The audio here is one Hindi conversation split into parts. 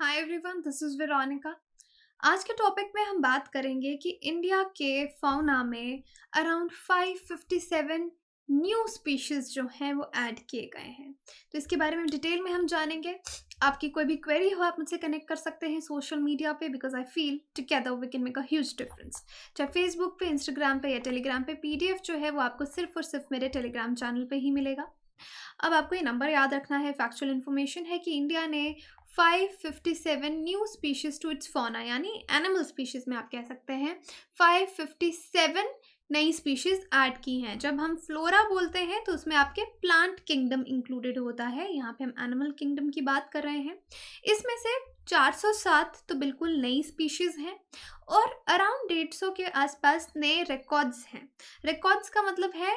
Hi everyone, this is Veronica. आज के टॉपिक में हम बात करेंगे कि इंडिया के फौना में अराउंड 557 न्यू स्पीशीज़ जो हैं वो ऐड किए गए हैं। तो इसके बारे में डिटेल में हम जानेंगे। आपकी कोई भी क्वेरी हो आप मुझसे कनेक्ट कर सकते हैं सोशल मीडिया पे, because I feel together we can make a huge difference. चाहे फेसबुक पे, इंस्टाग्राम पे या टेलीग्राम पे, पीडीएफ जो है वो आपको सिर्फ और सिर्फ मेरे टेलीग्राम चैनल पे ही मिलेगा। अब आपको ये नंबर याद रखना है, फैक्चुअल इन्फॉर्मेशन है कि इंडिया ने 557 new species to its fauna, यानी एनिमल स्पीशीज में आप कह सकते हैं 557 नई स्पीशीज ऐड की हैं। जब हम फ्लोरा बोलते हैं तो उसमें आपके प्लांट किंगडम इंक्लूडेड होता है। यहाँ पे हम एनिमल किंगडम की बात कर रहे हैं। इसमें से 407 तो बिल्कुल नई स्पीशीज हैं और अराउंड 150 के आसपास नए रिकॉर्ड्स हैं। रिकॉर्ड्स का मतलब है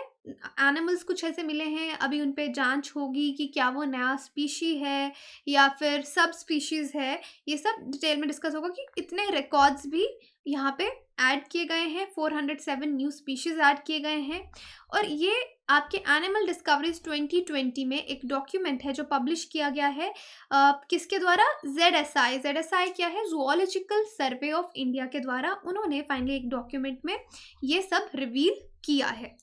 एनिमल्स कुछ ऐसे मिले हैं, अभी उन पे जांच होगी कि क्या वो नया स्पीशी है या फिर सब स्पीशीज़ है। ये सब डिटेल में डिस्कस होगा कि इतने रिकॉर्ड्स भी यहाँ पे ऐड किए गए हैं। 407 न्यू स्पीशीज़ ऐड किए गए हैं और ये आपके एनिमल डिस्कवरीज 2020 में एक डॉक्यूमेंट है जो पब्लिश किया गया है। किसके द्वारा? ZSI क्या है? जूलॉजिकल सर्वे ऑफ इंडिया के द्वारा उन्होंने फाइनली एक डॉक्यूमेंट में ये सब रिवील किया है।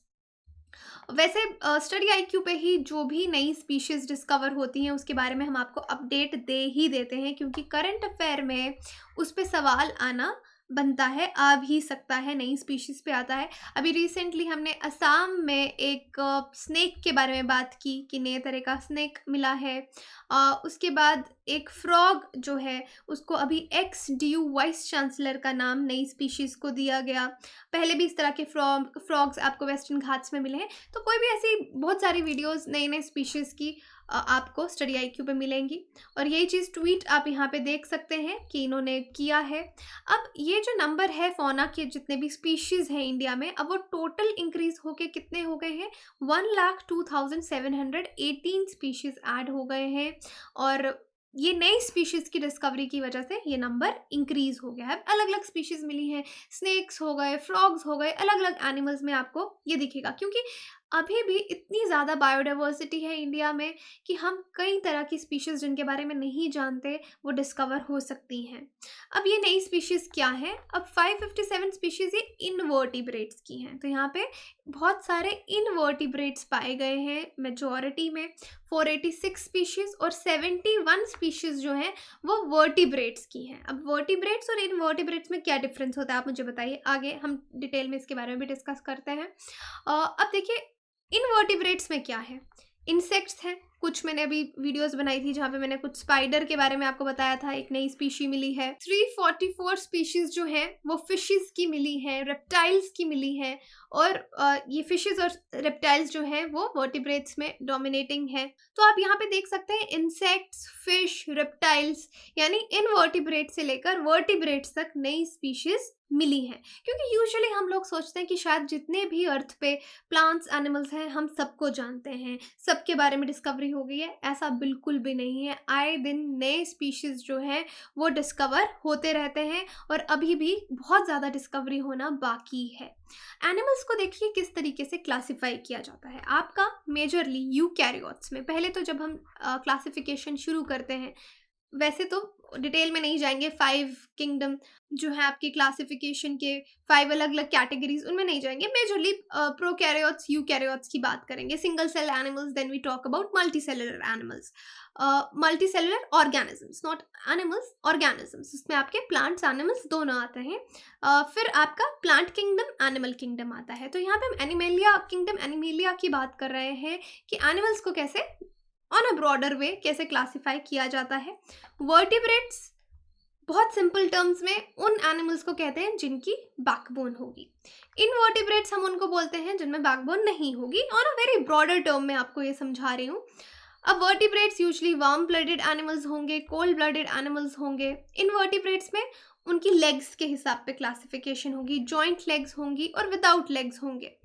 वैसे स्टडी आईक्यू पे ही जो भी नई स्पीशीज़ डिस्कवर होती हैं उसके बारे में हम आपको अपडेट दे ही देते हैं, क्योंकि करंट अफेयर में उस पे सवाल आना बनता है, आ भी सकता है, नई स्पीशीज़ पे आता है। अभी रिसेंटली हमने असम में एक स्नेक के बारे में बात की कि नए तरह का स्नेक मिला है। उसके बाद एक फ्रॉग जो है उसको अभी XDU वाइस चांसलर का नाम नई स्पीशीज़ को दिया गया। पहले भी इस तरह के फ्रॉग्स आपको वेस्टर्न घाट्स में मिले हैं। तो कोई भी ऐसी बहुत सारी वीडियोस नए नए स्पीशीज़ की आपको स्टडी आईक्यू पे मिलेंगी और यही चीज़ ट्वीट आप यहाँ पे देख सकते हैं कि इन्होंने किया है। अब ये जो नंबर है फौना के जितने भी स्पीशीज़ हैं इंडिया में, अब वो टोटल इंक्रीज होके कितने हो गए हैं? 1,02,718 स्पीशीज़ ऐड हो गए हैं और ये नई स्पीशीज़ की डिस्कवरी की वजह से ये नंबर इंक्रीज हो गया है। अलग अलग स्पीशीज़ मिली हैं, स्नेक्स हो गए, फ्रॉग्स हो गए, अलग अलग एनिमल्स में आपको ये दिखेगा, क्योंकि अभी भी इतनी ज़्यादा बायोडाइवर्सिटी है इंडिया में कि हम कई तरह की स्पीशीज़ जिनके बारे में नहीं जानते वो डिस्कवर हो सकती हैं। अब ये नई स्पीशीज़ क्या हैं? अब 557 स्पीशीज़ ये इनवर्टिब्रेट्स की हैं। तो यहाँ पे बहुत सारे इनवर्टिब्रेट्स पाए गए हैं मेजॉरिटी में, 486 स्पीशीज़, और 71 स्पीशीज़ जो हैं वो वर्टिब्रेट्स की हैं। अब वर्टिब्रेट्स और इनवर्टिब्रेट्स में क्या डिफरेंस होता है आप मुझे बताइए। आगे हम डिटेल में इसके बारे में भी डिस्कस करते हैं। अब देखिए इनवर्टिब्रेट्स में क्या है? इंसेक्ट्स हैं। कुछ मैंने अभी वीडियोस बनाई थी जहाँ पे मैंने कुछ स्पाइडर के बारे में आपको बताया था, एक नई स्पीशी मिली है। 344 स्पीशीज जो हैं वो फिशेस की मिली हैं, रेप्टाइल्स की मिली हैं और ये फिशेस और रेप्टाइल्स जो हैं वो वर्टिब्रेट्स में डोमिनेटिंग है। तो आप यहाँ पे देख सकते हैं इंसेक्ट्स, फिश, रेप्टाइल्स, यानी इनवर्टिब्रेट से लेकर वर्टिब्रेट्स तक नई स्पीशीज मिली हैं। क्योंकि यूजुअली हम लोग सोचते हैं कि शायद जितने भी अर्थ पे प्लांट्स, एनिमल्स हैं हम सबको जानते हैं, सबके बारे में डिस्कवरी हो गई है। ऐसा बिल्कुल भी नहीं है। आए दिन नए स्पीशीज़ जो हैं वो डिस्कवर होते रहते हैं और अभी भी बहुत ज़्यादा डिस्कवरी होना बाकी है। एनिमल्स को देखिए किस तरीके से क्लासिफाई किया जाता है आपका मेजरली यूकैरियोट्स में। पहले तो जब हम क्लासिफिकेशन शुरू करते हैं, वैसे तो डिटेल में नहीं जाएंगे, 5 किंगडम जो है आपकी क्लासिफिकेशन के 5 अलग अलग कैटेगरीज, उनमें नहीं जाएंगे। मेजरली प्रोकैरियोट्स, यूकैरियोट्स की बात करेंगे, single cell animals, then we talk about multi cellular animals, multi cellular organisms, not animals, organisms. इसमें आपके प्लांट्स, एनिमल्स दोनों आते हैं। फिर आपका प्लांट किंगडम, एनिमल किंगडम आता है। तो यहाँ पे हम एनिमेलिया किंगडम, एनिमेलिया की बात कर रहे हैं कि एनिमल्स को कैसे ऑन अ ब्रॉडर वे कैसे क्लासिफाई किया जाता है। वर्टिब्रेट्स बहुत सिंपल टर्म्स में उन एनिमल्स को कहते हैं जिनकी बैकबोन होगी। इनवर्टिब्रेट्स हम उनको बोलते हैं जिनमें बैकबोन नहीं होगी। On a very broader term में आपको ये समझा रही हूँ। अब vertebrates usually warm blooded animals होंगे, कोल्ड ब्लडेड एनिमल्स होंगे। इनवर्टिब्रेट्स में उनकी लेग्स के हिसाब पे क्लासिफिकेशन होगी, जॉइंट लेग्स होंगी और विदाउट लेग्स होंगे।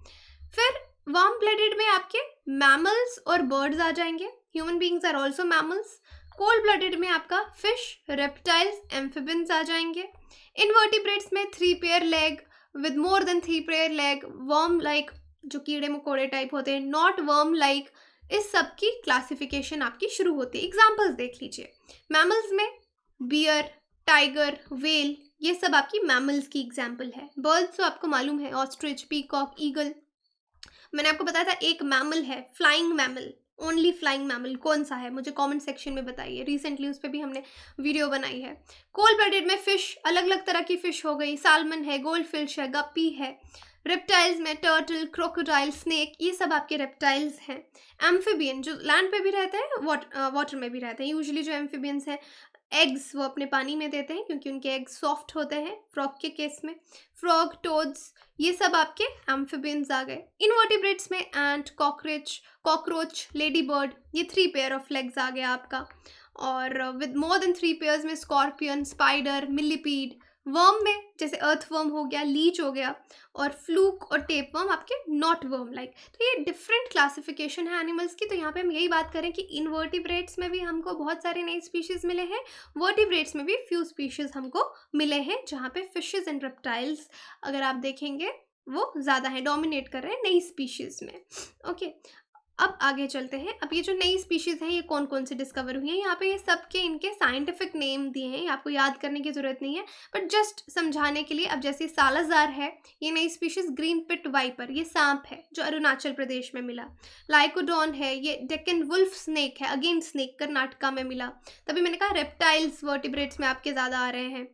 फिर वार्म ब्लडेड में आपके मैमल्स और बर्ड्स आ जाएंगे। Human beings are also mammals. Cold blooded में आपका फिश, रेप्टाइल्स, एम्फिबियंस आ जाएंगे। इनवर्टिब्रेट्स में 3 pair leg with more than 3 pair leg, worm like जो कीड़े मकोड़े टाइप होते हैं, नॉट वर्म लाइक, इस सब की क्लासिफिकेशन आपकी शुरू होती है। एग्जाम्पल्स देख लीजिए। मैमल्स में बियर, टाइगर, व्हेल, ये सब आपकी मैमल्स की एग्जाम्पल है। बर्ड्स तो आपको मालूम है, ऑस्ट्रिच, पीकॉक, ईगल। मैंने आपको बताया था एक मैमल है, flying mammal, only flying mammal कौन सा है, मुझे कमेंट सेक्शन में बताइए। रिसेंटली उस पर भी हमने वीडियो बनाई है। कोल्ड ब्लडेड में फिश, अलग अलग तरह की फिश हो गई, साल्मन है, गोल्ड फिश है, गप्पी है। रेप्टाइल्स में टर्टल, क्रोकोडाइल, स्नेक, ये सब आपके रेप्टाइल्स हैं। एम्फीबियन जो लैंड पे भी रहते हैं, वाटर में भी रहते हैं। यूजुअली जो एम्फीबियंस हैं, एग्स वो अपने पानी में देते हैं क्योंकि उनके एग्स सॉफ्ट होते हैं, फ्रॉग के केस में। फ्रॉग, टोड्स, ये सब आपके एम्फीबियंस आ गए। इनवर्टिब्रेट्स में एंट, कॉकरोच, लेडी बर्ड, ये 3 पेयर ऑफ लेग्स आ गया आपका। और विद मोर देन 3 पेयर्स में स्कॉर्पियन, स्पाइडर, मिलीपीड। वर्म में जैसे अर्थवर्म हो गया, लीच हो गया, और फ्लूक और टेपवर्म आपके नॉट वर्म लाइक। तो ये डिफरेंट क्लासिफिकेशन है एनिमल्स की। तो यहाँ पे हम यही बात करें कि इनवर्टिब्रेट्स में भी हमको बहुत सारे नए स्पीशीज मिले हैं, वर्टिब्रेट्स में भी फ्यू स्पीशीज हमको मिले हैं, जहाँ पे फिशेज एंड रेप्टाइल्स अगर आप देखेंगे वो ज़्यादा है, डोमिनेट कर रहे हैं नई स्पीशीज में। ओके, अब आगे चलते हैं। अब ये जो नई स्पीशीज हैं ये कौन कौन सी डिस्कवर हुई हैं, यहाँ पे ये सब के इनके साइंटिफिक नेम दिए हैं, ये आपको याद करने की ज़रूरत नहीं है, बट जस्ट समझाने के लिए। अब जैसे सालाजार है, ये नई स्पीशीज ग्रीन पिट वाइपर, ये सांप है जो अरुणाचल प्रदेश में मिला। लाइकोडॉन है, ये डेक्कन वुल्फ स्नेक है, अगेन स्नेक कर्नाटका में मिला। तभी मैंने कहा रेप्टाइल्स वर्टिब्रेट्स में आपके ज़्यादा आ रहे हैं।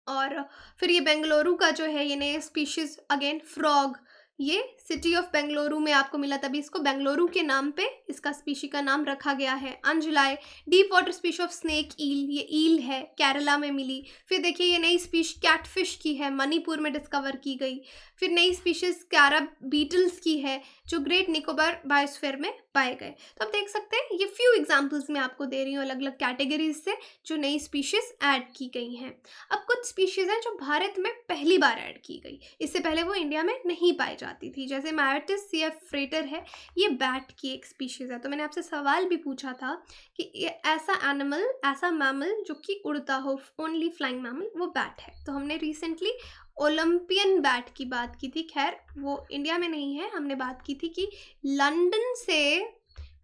और फिर ये बेंगलुरु का जो है ये नए स्पीशीज, अगेन फ्रॉग, ये सिटी ऑफ बेंगलुरु में आपको मिला, तभी इसको बेंगलुरु के नाम पे इसका स्पीशी का नाम रखा गया है। अंजुलाई, deep water species of snake eel, ये ईल है, केरला में मिली। फिर देखिए ये नई स्पीशी कैटफिश की है, मणिपुर में डिस्कवर की गई। फिर नई स्पीशीज कैरब बीटल्स की है, जो ग्रेट निकोबार बायोस्फीयर में पाए गए। तो आप देख सकते हैं ये फ्यू एग्जाम्पल्स मैं आपको दे रही हूँ अलग अलग कैटेगरीज से जो नई स्पीशीज ऐड की गई हैं। अब कुछ स्पीशीज हैं जो भारत में पहली बार ऐड की गई, इससे पहले वो इंडिया में नहीं पाई जाती थी। जैसे मैटिस सीएफ फ्रेटर है, ये बैट की एक स्पीशीज है। तो मैंने आपसे सवाल भी पूछा था कि ये ऐसा एनिमल, ऐसा मैमल जो कि उड़ता हो, ओनली फ्लाइंग मैमल, वो बैट है। तो हमने रिसेंटली ओलंपियन बैट की बात की थी, खैर वो इंडिया में नहीं है। हमने बात की थी कि लंदन से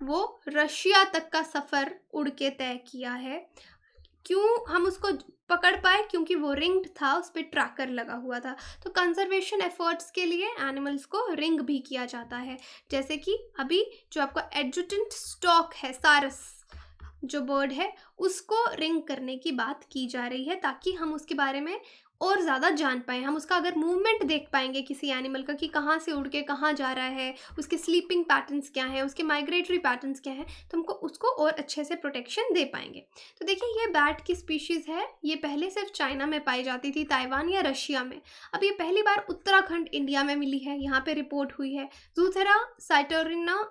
वो रशिया तक का सफ़र उड़ के तय किया है। क्यों हम उसको पकड़ पाए? क्योंकि वो रिंग्ड था, उस पर ट्रैकर लगा हुआ था। तो कंजर्वेशन एफर्ट्स के लिए एनिमल्स को रिंग भी किया जाता है। जैसे कि अभी जो आपका एडजुटेंट स्टॉक है, सारस जो बर्ड है, उसको रिंग करने की बात की जा रही है ताकि हम उसके बारे में और ज़्यादा जान पाएँ। हम उसका अगर मूवमेंट देख पाएंगे किसी एनिमल का कि कहाँ से उड़ के कहाँ जा रहा है, उसके स्लीपिंग पैटर्न्स क्या हैं, उसके माइग्रेटरी पैटर्न्स क्या हैं, तो हमको उसको और अच्छे से प्रोटेक्शन दे पाएंगे। तो देखिए ये बैट की स्पीशीज़ है, ये पहले सिर्फ चाइना में पाई जाती थी, ताइवान या रशिया में। अब ये पहली बार उत्तराखंड इंडिया में मिली है, यहाँ पे रिपोर्ट हुई है। Zoothera citrina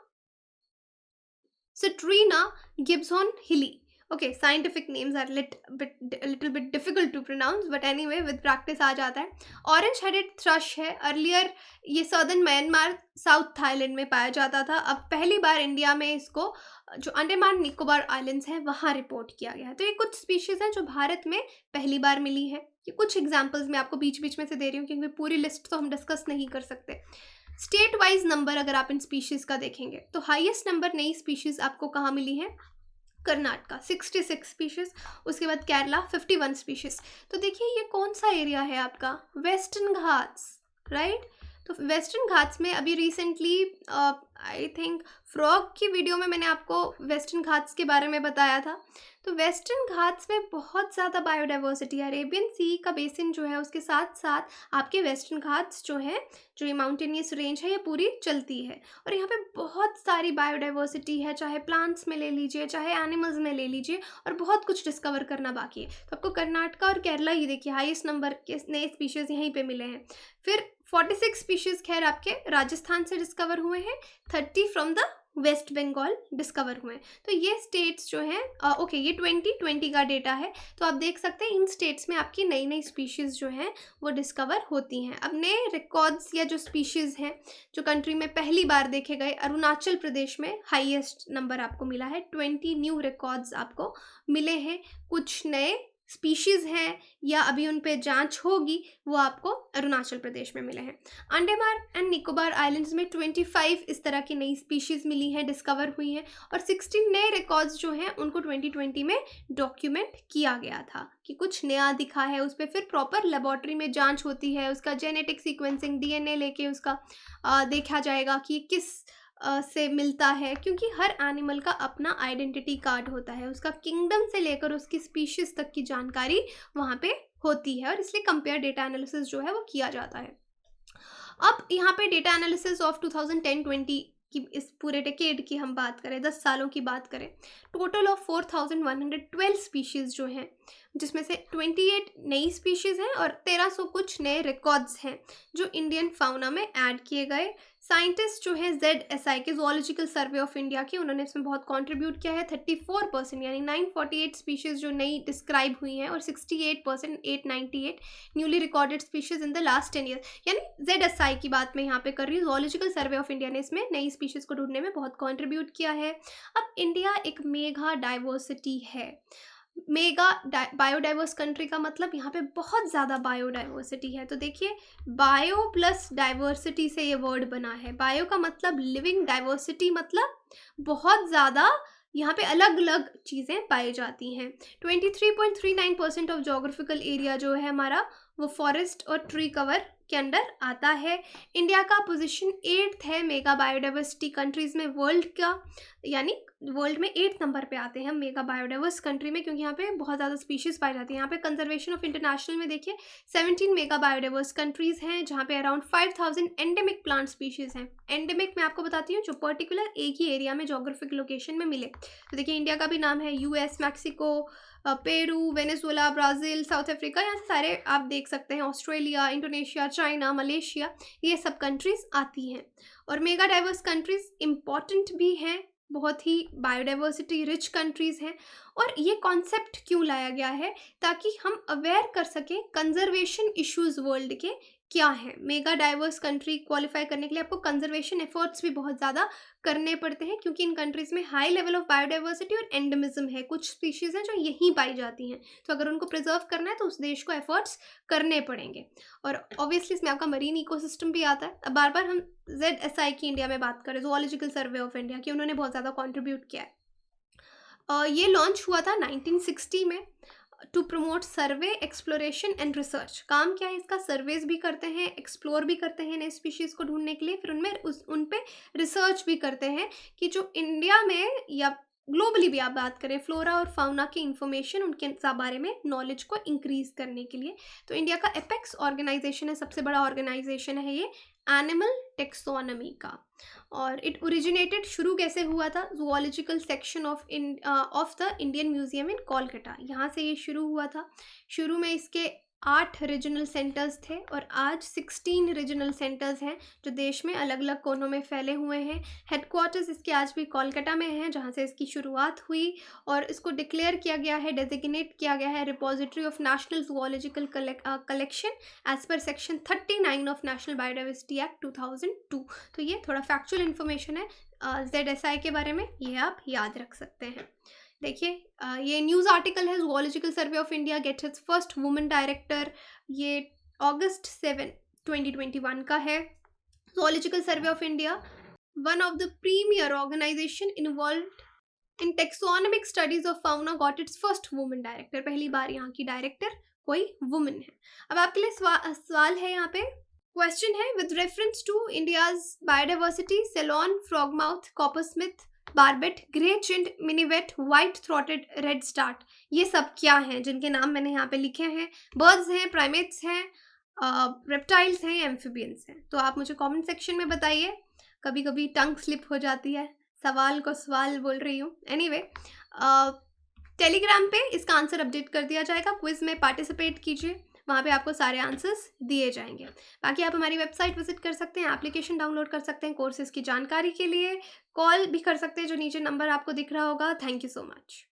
Citrina gibsonhilli. Okay, scientific names are little bit difficult to pronounce, but anyway with practice आ जाता है। ऑरेंज हेडेड थ्रश है, अर्लियर ये सदर्न म्यांमार, साउथ थाईलैंड में पाया जाता था। अब पहली बार इंडिया में इसको जो अंडमान निकोबार आइलैंड्स हैं वहाँ रिपोर्ट किया गया है। तो ये कुछ स्पीशीज़ हैं जो भारत में पहली बार मिली है। ये कुछ एग्जाम्पल्स मैं आपको बीच बीच में से दे रही हूँ क्योंकि पूरी लिस्ट तो हम डिस्कस नहीं कर सकते। स्टेट वाइज नंबर अगर आप इन स्पीशीज़ का देखेंगे तो हाईएस्ट नंबर नई स्पीशीज़ आपको कहाँ मिली है? कर्नाटका 66 स्पीशीज़, उसके बाद केरला 51 स्पीशीज़। तो देखिए ये कौन सा एरिया है आपका? Western Ghats, right. तो वेस्टर्न घाट्स में अभी रिसेंटली आई थिंक फ्रॉग की वीडियो में मैंने आपको वेस्टर्न घाट्स के बारे में बताया था। तो वेस्टर्न घाट्स में बहुत ज़्यादा बायोडाइवर्सिटी है। अरेबियन सी का बेसिन जो है उसके साथ साथ आपके वेस्टर्न घाट्स जो है, जो ये माउंटेनियस रेंज है, ये पूरी चलती है और यहाँ पे बहुत सारी बायोडाइवर्सिटी है, चाहे प्लांट्स में ले लीजिए, चाहे एनिमल्स में ले लीजिए, और बहुत कुछ डिस्कवर करना बाकी है। तो आपको कर्नाटका और केरला ही देखिए हाईएस्ट नंबर के नए स्पीशीज़ यहीं पे मिले हैं। फिर 46 स्पीशीज़ खैर आपके राजस्थान से डिस्कवर हुए हैं, 30 from the West Bengal discover हुए हैं। तो ये स्टेट्स जो हैं, ओके, ये 2020 का डेटा है। तो आप देख सकते हैं इन स्टेट्स में आपकी नई नई स्पीशीज़ जो हैं वो डिस्कवर होती हैं। अब नए रिकॉर्ड्स या जो स्पीशीज़ हैं जो कंट्री में पहली बार देखे गए, अरुणाचल प्रदेश में हाईएस्ट नंबर आपको मिला है, 20 न्यू रिकॉर्ड्स आपको मिले हैं। कुछ नए स्पीशीज़ हैं या अभी उन पे जांच होगी, वो आपको अरुणाचल प्रदेश में मिले हैं। अंडमान एंड निकोबार आइलैंड्स में 25 इस तरह की नई स्पीशीज़ मिली हैं, डिस्कवर हुई हैं, और 16 नए रिकॉर्ड्स जो हैं उनको 2020 में डॉक्यूमेंट किया गया था कि कुछ नया दिखा है। उस पर फिर प्रॉपर लेबॉर्ट्री में जांच होती है, उसका जेनेटिक सीक्वेंसिंग डीएनए लेके उसका देखा जाएगा कि किस से मिलता है, क्योंकि हर एनिमल का अपना आइडेंटिटी कार्ड होता है, उसका किंगडम से लेकर उसकी स्पीशीज तक की जानकारी वहाँ पे होती है, और इसलिए कंपेयर डेटा एनालिसिस जो है वो किया जाता है। अब यहाँ पे डेटा एनालिसिस ऑफ 2010-20 की इस पूरे डेकेड की हम बात करें, 10 सालों की बात करें, टोटल ऑफ 4112 स्पीशीज़ जो हैं, जिसमें से 28 नई स्पीशीज़ हैं और 1300 कुछ नए रिकॉर्ड्स हैं जो इंडियन फाउना में ऐड किए गए। साइंटिस्ट जो है ZSI के ज़ूलॉजिकल सर्वे ऑफ इंडिया के, उन्होंने इसमें बहुत कंट्रीब्यूट किया है। 34% यानी 948 स्पीशीज़ जो नई डिस्क्राइब हुई हैं, और 68% 898 newly recorded species in the last 10 years. यानी ZSI की बात मैं यहाँ पे कर रही हूँ, ज़ूलॉजिकल सर्वे ऑफ इंडिया ने इसमें नई स्पीशीज़ को ढूंढने में बहुत कंट्रीब्यूट किया है। अब इंडिया एक मेगा डाइवर्सिटी है। मेगा बायोडाइवर्स कंट्री का मतलब यहाँ पे बहुत ज़्यादा बायोडाइवर्सिटी है। तो देखिए, बायो प्लस डाइवर्सिटी से ये वर्ड बना है। बायो का मतलब लिविंग, डाइवर्सिटी मतलब बहुत ज़्यादा यहाँ पे अलग अलग चीज़ें पाई जाती हैं। 23.39% ऑफ जोग्राफिकल एरिया जो है हमारा, वो फॉरेस्ट और ट्री कवर के अंडर आता है। इंडिया का पोजीशन 8th है मेगा बायोडाइवर्सिटी कंट्रीज़ में वर्ल्ड का, यानी वर्ल्ड में 8th नंबर पे आते हैं हम मेगा बायोडाइवर्स कंट्री में, क्योंकि यहाँ पे बहुत ज़्यादा स्पीशीज़ पाई जाती है। यहाँ पे कंजर्वेशन ऑफ इंटरनेशनल में देखिए 17 मेगा बायोडाइवर्स कंट्रीज़ हैं, जहाँ पे अराउंड 5000 एंडेमिक प्लांट स्पीशीज़ हैं। एंडेमिक मैं आपको बताती हूँ, जो पर्टिकुलर एक ही एरिया में जोग्राफिक लोकेशन में मिले। तो देखिए, इंडिया का भी नाम है, US, Mexico, Peru, Venezuela, Brazil, south Africa, यहाँ से सारे आप देख सकते हैं, ऑस्ट्रेलिया, इंडोनेशिया, चाइना, मलेशिया, ये सब कंट्रीज़ आती हैं। और मेगा डाइवर्स कंट्रीज़ इम्पॉर्टेंट भी हैं, बहुत ही बायोडाइवर्सिटी रिच कंट्रीज़ हैं। और ये कॉन्सेप्ट क्यों लाया गया है, ताकि हम अवेयर कर सकें कंजर्वेशन इश्यूज़ वर्ल्ड के क्या हैं। मेगा डाइवर्स कंट्री क्वालिफाई करने के लिए आपको कंजर्वेशन एफर्ट्स भी बहुत ज़्यादा करने पड़ते हैं, क्योंकि इन कंट्रीज़ में हाई लेवल ऑफ बायोडाइवर्सिटी और एंडेमिज्म है। कुछ स्पीशीज़ हैं जो यहीं पाई जाती हैं, तो अगर उनको प्रिजर्व करना है तो उस देश को एफर्ट्स करने पड़ेंगे। और ऑब्वियसली इसमें आपका मरीन इकोसिस्टम भी आता है। अब बार बार हम ZSI की इंडिया में बात करें, ज़ूलॉजिकल सर्वे ऑफ इंडिया की, उन्होंने बहुत ज़्यादा कॉन्ट्रीब्यूट किया है। ये लॉन्च हुआ था 1960 में, to promote survey, exploration and research. काम क्या है इसका, सर्वेज भी करते हैं, एक्सप्लोर भी करते हैं नए स्पीशीज़ को ढूंढने के लिए, फिर उनमें उन पे रिसर्च भी करते हैं कि जो इंडिया में या ग्लोबली भी आप बात करें, फ्लोरा और फाउना की इंफॉर्मेशन, उनके बारे में नॉलेज को इंक्रीज करने के लिए। तो इंडिया का एपेक्स ऑर्गेनाइजेशन है, सबसे बड़ा ऑर्गेनाइजेशन है ये एनिमल टेक्सोनमी का। और इट ओरिजिनेटेड, शुरू कैसे हुआ था, zoological section of the Indian museum in Kolkata, यहाँ से ये शुरू हुआ था। शुरू में इसके 8 रीजनल सेंटर्स थे, और आज 16 रीजनल सेंटर्स हैं जो देश में अलग अलग कोनों में फैले हुए हैं। हेडक्वार्टर्स इसके आज भी कोलकाता में हैं, जहाँ से इसकी शुरुआत हुई, और इसको डिक्लेयर किया गया है, डेजिग्नेट किया गया है repository of national zoological collection as per section 39 of national biodiversity act 2002। तो ये थोड़ा फैक्चुअल इन्फॉर्मेशन है ZSI के बारे में, ये आप याद रख सकते हैं। देखिए, ये न्यूज़ आर्टिकल है, Zoological Survey of India gets its first women director, ये August 7, 2021 का है। Zoological Survey of India, one of the premier organisation involved in taxonomic studies of fauna, got its first women director. पहली बार यहाँ की डायरेक्टर कोई वुमेन है। अब आपके लिए सवाल है, यहाँ पे क्वेश्चन है, with reference to India's biodiversity, Ceylon, frogmouth, coppersmith, barbet, grey chinned, minivet, white throated redstart, ये सब क्या हैं जिनके नाम मैंने यहाँ पे लिखे हैं? बर्ड्स हैं, प्राइमेट्स हैं, रेप्टाइल्स हैं, एम्फीबियंस हैं? तो आप मुझे कमेंट सेक्शन में बताइए। कभी कभी टंग स्लिप हो जाती है, सवाल को सवाल बोल रही हूँ। एनीवे, टेलीग्राम पे इसका आंसर अपडेट कर दिया जाएगा, क्विज में पार्टिसिपेट कीजिए, वहाँ पे आपको सारे आंसर्स दिए जाएंगे। बाकी आप हमारी वेबसाइट विजिट कर सकते हैं, एप्लीकेशन डाउनलोड कर सकते हैं, कोर्सेज़ की जानकारी के लिए कॉल भी कर सकते हैं, जो नीचे नंबर आपको दिख रहा होगा। Thank you so much.